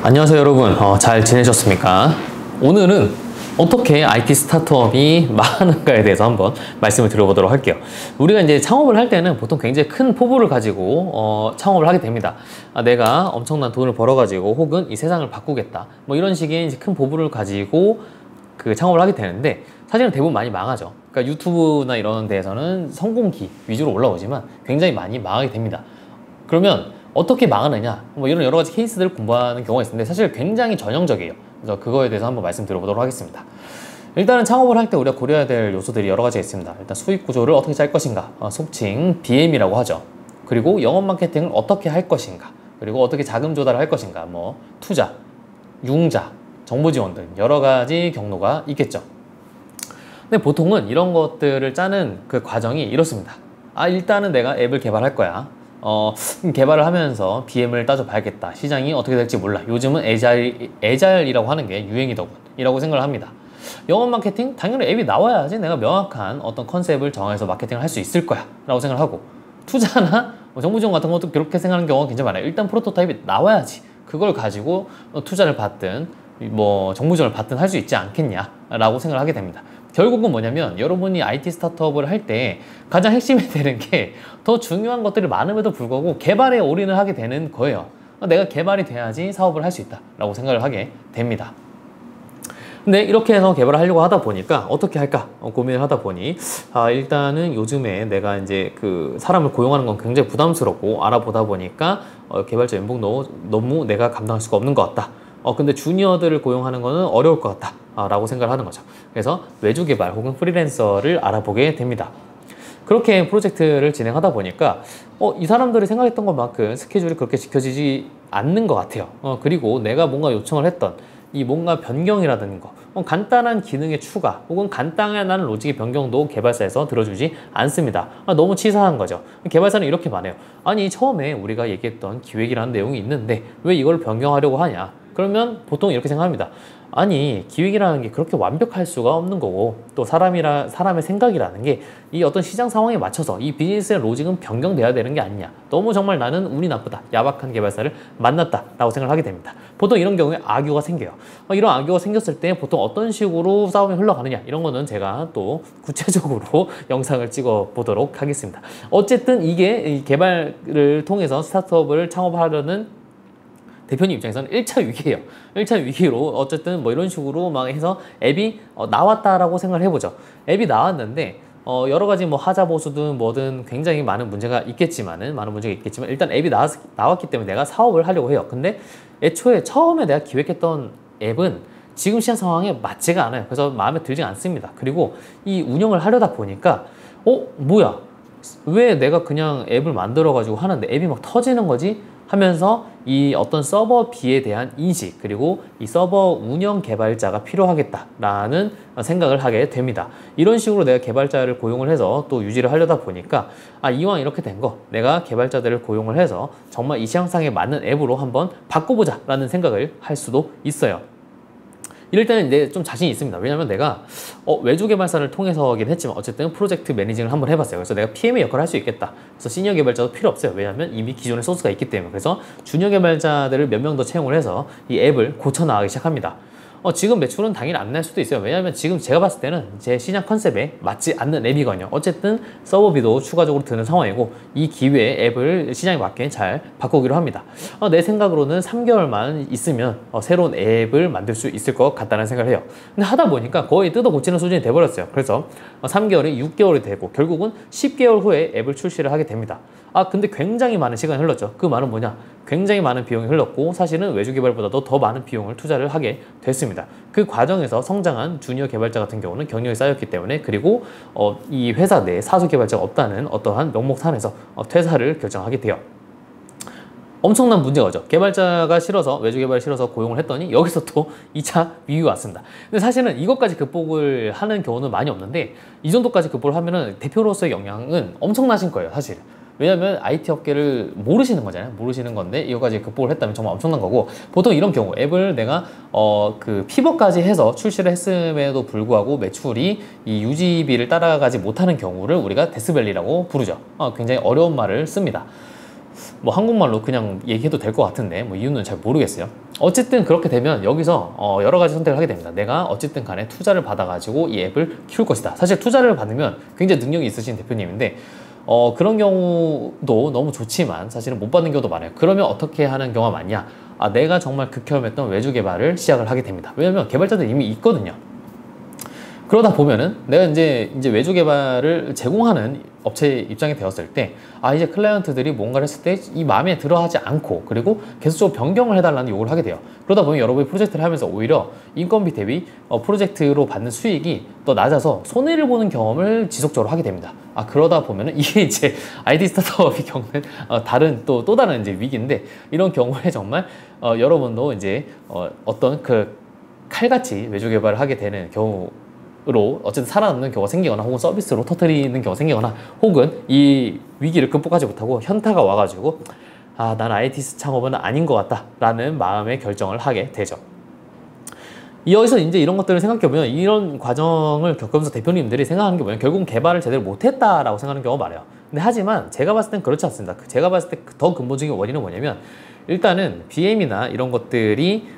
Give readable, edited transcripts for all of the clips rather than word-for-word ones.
안녕하세요 여러분, 잘 지내셨습니까? 오늘은 어떻게 IT 스타트업이 망하는가에 대해서 한번 말씀을 드려보도록 할게요. 우리가 이제 창업을 할 때는 보통 굉장히 큰 포부를 가지고 창업을 하게 됩니다. 내가 엄청난 돈을 벌어가지고 혹은 이 세상을 바꾸겠다 뭐 이런 식의 이제 큰 포부를 가지고 그 창업을 하게 되는데, 사실은 대부분 많이 망하죠. 그러니까 유튜브나 이런 데에서는 성공기 위주로 올라오지만 굉장히 많이 망하게 됩니다. 그러면 어떻게 망하느냐, 뭐 이런 여러 가지 케이스들을 공부하는 경우가 있는데 사실 굉장히 전형적이에요. 그래서 그거에 대해서 한번 말씀드려보도록 하겠습니다. 일단은 창업을 할 때 우리가 고려해야 될 요소들이 여러 가지가 있습니다. 일단 수익 구조를 어떻게 짤 것인가, 속칭 BM이라고 하죠. 그리고 영업 마케팅을 어떻게 할 것인가, 그리고 어떻게 자금 조달을 할 것인가, 뭐 투자, 융자, 정보 지원 등 여러 가지 경로가 있겠죠. 근데 보통은 이런 것들을 짜는 그 과정이 이렇습니다. 일단은 내가 앱을 개발할 거야. 개발을 하면서 BM을 따져봐야겠다. 시장이 어떻게 될지 몰라. 요즘은 애자일이라고 하는 게 유행이더군 이라고 생각을 합니다. 영업 마케팅? 당연히 앱이 나와야지 내가 명확한 어떤 컨셉을 정해서 마케팅을 할 수 있을 거야 라고 생각을 하고, 투자나 정보 지원 같은 것도 그렇게 생각하는 경우가 굉장히 많아요. 일단 프로토타입이 나와야지 그걸 가지고 투자를 받든 뭐 정보 지원을 받든 할 수 있지 않겠냐 라고 생각을 하게 됩니다. 결국은 뭐냐면, 여러분이 IT 스타트업을 할 때 가장 핵심이 되는 게 더 중요한 것들이 많음에도 불구하고 개발에 올인을 하게 되는 거예요. 내가 개발이 돼야지 사업을 할 수 있다 라고 생각을 하게 됩니다. 근데 이렇게 해서 개발을 하려고 하다 보니까 어떻게 할까 고민을 하다 보니, 일단은 요즘에 내가 이제 그 사람을 고용하는 건 굉장히 부담스럽고, 알아보다 보니까 개발자 연봉도 너무 내가 감당할 수가 없는 것 같다. 근데 주니어들을 고용하는 거는 어려울 것 같다 라고 생각을 하는 거죠. 그래서 외주 개발 혹은 프리랜서를 알아보게 됩니다. 그렇게 프로젝트를 진행하다 보니까 이 사람들이 생각했던 것만큼 스케줄이 그렇게 지켜지지 않는 것 같아요. 그리고 내가 뭔가 요청을 했던 이 뭔가 변경이라든가 간단한 기능의 추가 혹은 간단한 로직의 변경도 개발사에서 들어주지 않습니다. 너무 치사한 거죠. 개발사는 이렇게 말해요. 아니, 처음에 우리가 얘기했던 기획이라는 내용이 있는데 왜 이걸 변경하려고 하냐. 그러면 보통 이렇게 생각합니다. 아니, 기획이라는 게 그렇게 완벽할 수가 없는 거고, 또 사람의 생각이라는 게 이 어떤 시장 상황에 맞춰서 이 비즈니스의 로직은 변경돼야 되는 게 아니냐. 너무 정말 나는 운이 나쁘다, 야박한 개발사를 만났다 라고 생각을 하게 됩니다. 보통 이런 경우에 악유가 생겨요. 이런 악유가 생겼을 때 보통 어떤 식으로 싸움이 흘러가느냐, 이런 거는 제가 또 구체적으로 영상을 찍어 보도록 하겠습니다. 어쨌든 이게 개발을 통해서 스타트업을 창업하려는 대표님 입장에서는 1차 위기예요. 1차 위기로 어쨌든 뭐 이런 식으로 막 해서 앱이 나왔다라고 생각을 해보죠. 앱이 나왔는데 여러 가지 뭐 하자 보수든 뭐든 굉장히 많은 문제가 있겠지만 일단 앱이 나왔기 때문에 내가 사업을 하려고 해요. 근데 애초에 처음에 내가 기획했던 앱은 지금 시장 상황에 맞지가 않아요. 그래서 마음에 들지 않습니다. 그리고 이 운영을 하려다 보니까 뭐야, 왜 내가 그냥 앱을 만들어 가지고 하는데 앱이 막 터지는 거지 하면서 이 어떤 서버비에 대한 인식, 그리고 이 서버 운영 개발자가 필요하겠다라는 생각을 하게 됩니다. 이런 식으로 내가 개발자를 고용을 해서 또 유지를 하려다 보니까 이왕 이렇게 된 거 내가 개발자들을 고용을 해서 정말 이 시장상에 맞는 앱으로 한번 바꿔보자 라는 생각을 할 수도 있어요. 이럴 때는 이제 좀 자신이 있습니다. 왜냐면 내가 외주 개발사를 통해서긴 했지만 어쨌든 프로젝트 매니징을 한번 해봤어요. 그래서 내가 PM의 역할을 할 수 있겠다. 그래서 시니어 개발자도 필요 없어요. 왜냐면 이미 기존의 소스가 있기 때문에. 그래서 주니어 개발자들을 몇 명 더 채용을 해서 이 앱을 고쳐나가기 시작합니다. 지금 매출은 당연히 안 날 수도 있어요. 왜냐하면 지금 제가 봤을 때는 제 시장 컨셉에 맞지 않는 앱이거든요. 어쨌든 서버비도 추가적으로 드는 상황이고, 이 기회에 앱을 시장에 맞게 잘 바꾸기로 합니다. 내 생각으로는 3개월만 있으면 새로운 앱을 만들 수 있을 것 같다는 생각을 해요. 근데 하다 보니까 거의 뜯어 고치는 수준이 돼버렸어요. 그래서 3개월이 6개월이 되고 결국은 10개월 후에 앱을 출시를 하게 됩니다. 근데 굉장히 많은 시간이 흘렀죠. 그 말은 뭐냐? 굉장히 많은 비용이 흘렀고, 사실은 외주 개발보다도 더 많은 비용을 투자를 하게 됐습니다. 그 과정에서 성장한 주니어 개발자 같은 경우는 경력이 쌓였기 때문에, 그리고 이 회사 내에 사수 개발자가 없다는 어떠한 명목상에서 퇴사를 결정하게 돼요. 엄청난 문제가 오죠. 개발자가 싫어서, 외주 개발이 싫어서 고용을 했더니 여기서 또 2차 위기가 왔습니다. 근데 사실은 이것까지 극복을 하는 경우는 많이 없는데, 이 정도까지 극복을 하면은 대표로서의 영향은 엄청나신 거예요, 사실. 왜냐면 IT 업계를 모르시는 거잖아요. 모르시는 건데 이거까지 극복을 했다면 정말 엄청난 거고, 보통 이런 경우 앱을 내가 그 피벗까지 해서 출시를 했음에도 불구하고 매출이 이 유지비를 따라가지 못하는 경우를 우리가 데스밸리라고 부르죠. 굉장히 어려운 말을 씁니다. 뭐 한국말로 그냥 얘기해도 될 것 같은데 뭐 이유는 잘 모르겠어요. 어쨌든 그렇게 되면 여기서 여러 가지 선택을 하게 됩니다. 내가 어쨌든 간에 투자를 받아가지고 이 앱을 키울 것이다. 사실 투자를 받으면 굉장히 능력이 있으신 대표님인데 그런 경우도 너무 좋지만 사실은 못 받는 경우도 많아요. 그러면 어떻게 하는 경우가 많냐? 내가 정말 극혐했던 외주 개발을 시작을 하게 됩니다. 왜냐면 개발자들 이미 있거든요. 그러다 보면은 내가 이제 외주 개발을 제공하는 업체 입장이 되었을 때 이제 클라이언트들이 뭔가를 했을 때 이 마음에 들어 하지 않고 그리고 계속적으로 변경을 해달라는 요구를 하게 돼요. 그러다 보면 여러분이 프로젝트를 하면서 오히려 인건비 대비 프로젝트로 받는 수익이 더 낮아서 손해를 보는 경험을 지속적으로 하게 됩니다. 그러다 보면은 이게 이제 IT 스타트업이 겪는 또 다른 이제 위기인데, 이런 경우에 정말 여러분도 이제 어떤 그 칼같이 외주 개발을 하게 되는 경우로 어쨌든 살아남는 경우가 생기거나 혹은 서비스로 터뜨리는 경우가 생기거나 혹은 이 위기를 극복하지 못하고 현타가 와가지고 난 IT 창업은 아닌 것 같다 라는 마음의 결정을 하게 되죠. 여기서 이제 이런 것들을 생각해보면 이런 과정을 겪으면서 대표님들이 생각하는 게 뭐냐면 결국은 개발을 제대로 못했다라고 생각하는 경우가 많아요. 근데 하지만 제가 봤을 땐 그렇지 않습니다. 제가 봤을 때 더 근본적인 원인은 뭐냐면 일단은 BM이나 이런 것들이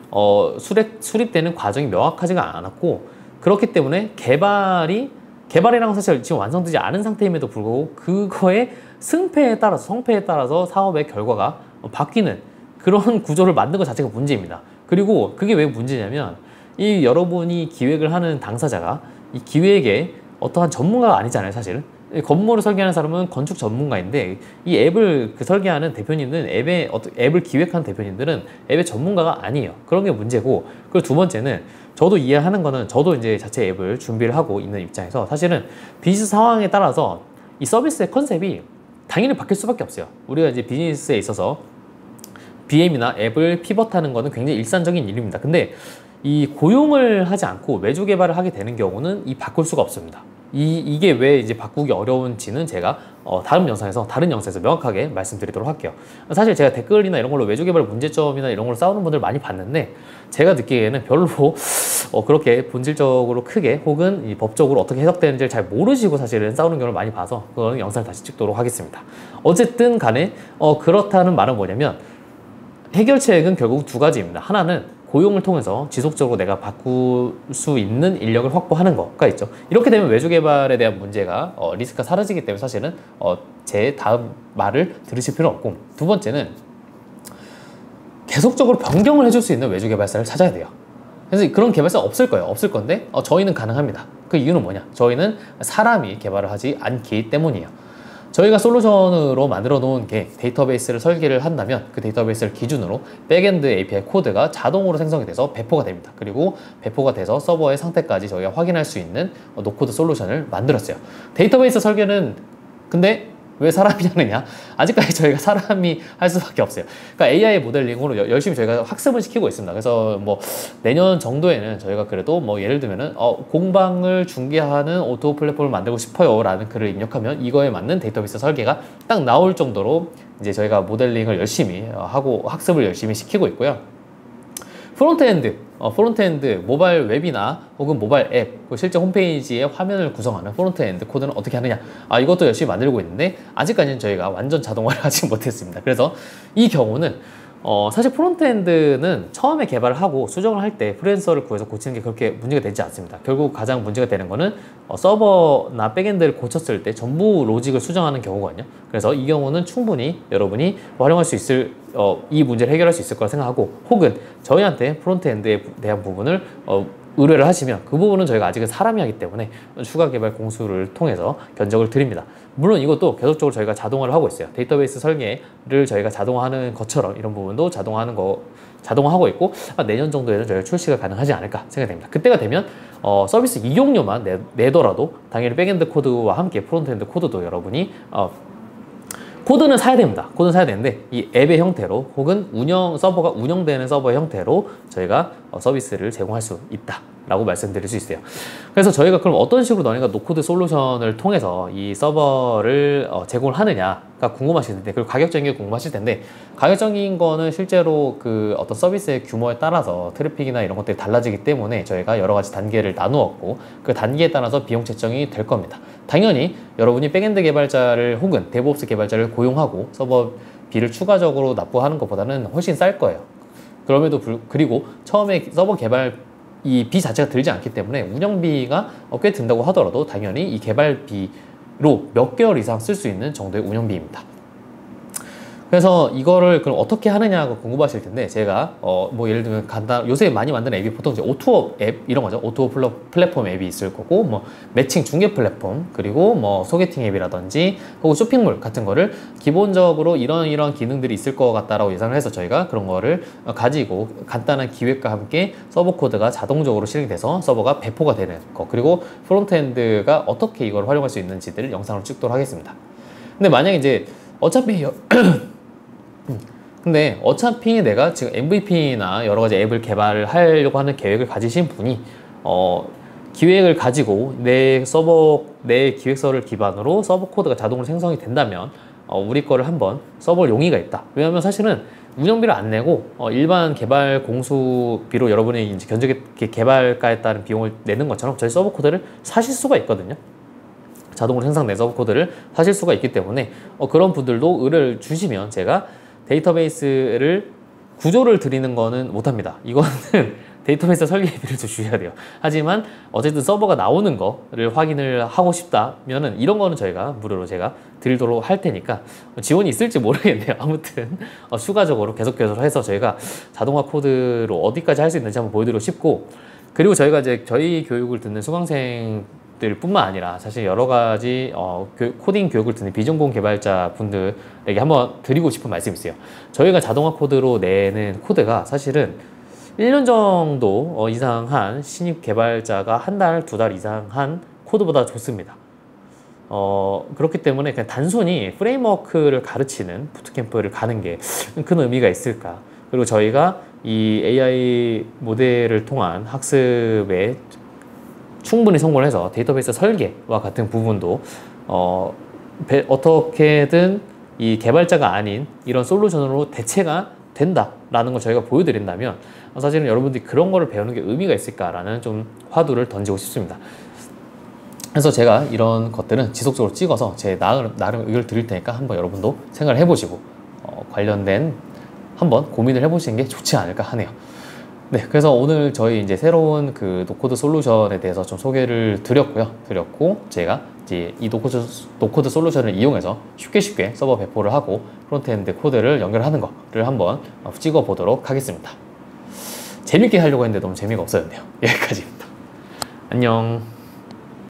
수립되는 과정이 명확하지가 않았고, 그렇기 때문에 개발이라는 건 사실 지금 완성되지 않은 상태임에도 불구하고 그거의 성패에 따라서 사업의 결과가 바뀌는 그런 구조를 만든 것 자체가 문제입니다. 그리고 그게 왜 문제냐면 이 여러분이 기획을 하는 당사자가 이 기획에 어떠한 전문가가 아니잖아요. 사실은 건물을 설계하는 사람은 건축 전문가인데 이 앱을 설계하는 대표님들은 앱을 기획하는 대표님들은 앱의 전문가가 아니에요. 그런 게 문제고, 그리고 두 번째는 저도 이해하는 거는 저도 이제 자체 앱을 준비를 하고 있는 입장에서 사실은 비즈니스 상황에 따라서 이 서비스의 컨셉이 당연히 바뀔 수밖에 없어요. 우리가 이제 비즈니스에 있어서 BM이나 앱을 피벗하는 거는 굉장히 일상적인 일입니다. 근데 이 고용을 하지 않고 외주 개발을 하게 되는 경우는 바꿀 수가 없습니다. 이게 왜 이제 바꾸기 어려운지는 제가 다른 영상에서 명확하게 말씀드리도록 할게요. 사실 제가 댓글이나 이런 걸로 외주 개발 문제점이나 이런 걸로 싸우는 분들 많이 봤는데 제가 느끼기에는 별로 그렇게 본질적으로 크게 혹은 이 법적으로 어떻게 해석되는지를 잘 모르시고 사실은 싸우는 경우를 많이 봐서 그거는 영상을 다시 찍도록 하겠습니다. 어쨌든 간에 그렇다는 말은 뭐냐면 해결책은 결국 두 가지입니다. 하나는 고용을 통해서 지속적으로 내가 바꿀 수 있는 인력을 확보하는 거가 있죠. 이렇게 되면 외주 개발에 대한 문제가 리스크가 사라지기 때문에 사실은 제 다음 말을 들으실 필요는 없고, 두 번째는 계속적으로 변경을 해줄 수 있는 외주 개발사를 찾아야 돼요. 그래서 그런 개발사 없을 거예요. 없을 건데 저희는 가능합니다. 그 이유는 뭐냐? 저희는 사람이 개발을 하지 않기 때문이에요. 저희가 솔루션으로 만들어 놓은 게 데이터베이스를 설계를 한다면 그 데이터베이스를 기준으로 백엔드 API 코드가 자동으로 생성이 돼서 배포가 됩니다. 그리고 배포가 돼서 서버의 상태까지 저희가 확인할 수 있는 노코드 솔루션을 만들었어요. 데이터베이스 설계는 근데 왜 사람이 하느냐? 아직까지 저희가 사람이 할 수밖에 없어요. 그러니까 AI 모델링으로 열심히 저희가 학습을 시키고 있습니다. 그래서 뭐 내년 정도에는 저희가 그래도 뭐 예를 들면은 공방을 중개하는 오토 플랫폼을 만들고 싶어요 라는 글을 입력하면 이거에 맞는 데이터베이스 설계가 딱 나올 정도로 이제 저희가 모델링을 열심히 하고 학습을 열심히 시키고 있고요. 프론트엔드 모바일 웹이나 혹은 모바일 앱, 실제 홈페이지의 화면을 구성하는 프론트엔드 코드는 어떻게 하느냐, 이것도 열심히 만들고 있는데 아직까지는 저희가 완전 자동화를 하지 못했습니다. 그래서 이 경우는 사실 프론트엔드는 처음에 개발을 하고 수정을 할 때 프리랜서를 구해서 고치는 게 그렇게 문제가 되지 않습니다. 결국 가장 문제가 되는 거는 서버나 백엔드를 고쳤을 때 전부 로직을 수정하는 경우거든요. 그래서 이 경우는 충분히 여러분이 활용할 수 있을 이 문제를 해결할 수 있을 거라 생각하고, 혹은 저희한테 프론트엔드에 대한 부분을 의뢰를 하시면 그 부분은 저희가 아직은 사람이 하기 때문에 추가 개발 공수를 통해서 견적을 드립니다. 물론 이것도 계속적으로 저희가 자동화를 하고 있어요. 데이터베이스 설계를 저희가 자동화하는 것처럼 이런 부분도 자동화하고 있고 내년 정도에는 저희가 출시가 가능하지 않을까 생각됩니다. 그때가 되면 서비스 이용료만 내더라도 당연히 백엔드 코드와 함께 프론트엔드 코드도 여러분이 코드는 사야 됩니다. 코드는 사야 되는데 이 앱의 형태로 혹은 서버가 운영되는 서버의 형태로 저희가 서비스를 제공할 수 있다 라고 말씀드릴 수 있어요. 그래서 저희가 그럼 어떤 식으로 너네가 노코드 솔루션을 통해서 이 서버를 제공을 하느냐가 궁금하실 텐데, 그리고 가격적인 게 궁금하실 텐데, 가격적인 거는 실제로 그 어떤 서비스의 규모에 따라서 트래픽이나 이런 것들이 달라지기 때문에 저희가 여러 가지 단계를 나누었고 그 단계에 따라서 비용 책정이 될 겁니다. 당연히 여러분이 백엔드 개발자를 혹은 데브옵스 개발자를 고용하고 서버비를 추가적으로 납부하는 것보다는 훨씬 쌀 거예요. 그리고 처음에 서버 개발 이 비 자체가 들지 않기 때문에 운영비가 꽤 든다고 하더라도 당연히 이 개발비로 몇 개월 이상 쓸 수 있는 정도의 운영비입니다. 그래서 이거를 그럼 어떻게 하느냐고 궁금하실 텐데, 제가 뭐 예를 들면 요새 많이 만드는 앱이 보통 이제 오토업 앱 이런 거죠. 오토업 플랫폼 앱이 있을 거고, 뭐 매칭 중개 플랫폼, 그리고 뭐 소개팅 앱이라든지 혹은 쇼핑몰 같은 거를 기본적으로 이런 기능들이 있을 것 같다라고 예상을 해서 저희가 그런 거를 가지고 간단한 기획과 함께 서버 코드가 자동적으로 실행이 돼서 서버가 배포가 되는 거, 그리고 프론트엔드가 어떻게 이걸 활용할 수 있는지들을 영상으로 찍도록 하겠습니다. 근데 만약에 이제 근데 어차피 내가 지금 MVP나 여러 가지 앱을 개발을 하려고 하는 계획을 가지신 분이 기획을 가지고 내 기획서를 기반으로 서버 코드가 자동으로 생성이 된다면 우리 거를 한번 써볼 용의가 있다. 왜냐하면 사실은 운영비를 안 내고 일반 개발 공수비로 여러분이 이제 개발가에 따른 비용을 내는 것처럼 저희 서버 코드를 사실 수가 있거든요. 자동으로 생성된 서버 코드를 사실 수가 있기 때문에 그런 분들도 의뢰를 주시면 제가 데이터베이스를 구조를 드리는 거는 못합니다. 이거는 데이터베이스 설계비를 좀 주셔야 돼요. 하지만 어쨌든 서버가 나오는 거를 확인을 하고 싶다면은 이런 거는 저희가 무료로 제가 드리도록 할 테니까 지원이 있을지 모르겠네요. 아무튼 추가적으로 계속해서 해서 저희가 자동화 코드로 어디까지 할 수 있는지 한번 보여드리고 싶고, 그리고 저희가 이제 저희 교육을 듣는 수강생 뿐만 아니라 사실 여러 가지 코딩 교육을 듣는 비전공 개발자 분들에게 한번 드리고 싶은 말씀이 있어요. 저희가 자동화 코드로 내는 코드가 사실은 1년 정도 이상 한 신입 개발자가 한 달, 두 달 이상 한 코드보다 좋습니다. 그렇기 때문에 그냥 단순히 프레임워크를 가르치는 부트캠프를 가는 게 큰 의미가 있을까. 그리고 저희가 이 AI 모델을 통한 학습에 충분히 성공을 해서 데이터베이스 설계와 같은 부분도 어떻게든 이 개발자가 아닌 이런 솔루션으로 대체가 된다라는 걸 저희가 보여드린다면 사실은 여러분들이 그런 거를 배우는 게 의미가 있을까라는 좀 화두를 던지고 싶습니다. 그래서 제가 이런 것들은 지속적으로 찍어서 제 나름 의견을 드릴 테니까 한번 여러분도 생각을 해보시고 관련된 한번 고민을 해보시는 게 좋지 않을까 하네요. 네, 그래서 오늘 저희 이제 새로운 그 노코드 솔루션에 대해서 좀 소개를 드렸고, 제가 이제 이 노코드 솔루션을 이용해서 쉽게 서버 배포를 하고 프론트엔드 코드를 연결하는 거를 한번 찍어 보도록 하겠습니다. 재밌게 하려고 했는데 너무 재미가 없었네요. 여기까지입니다. 안녕.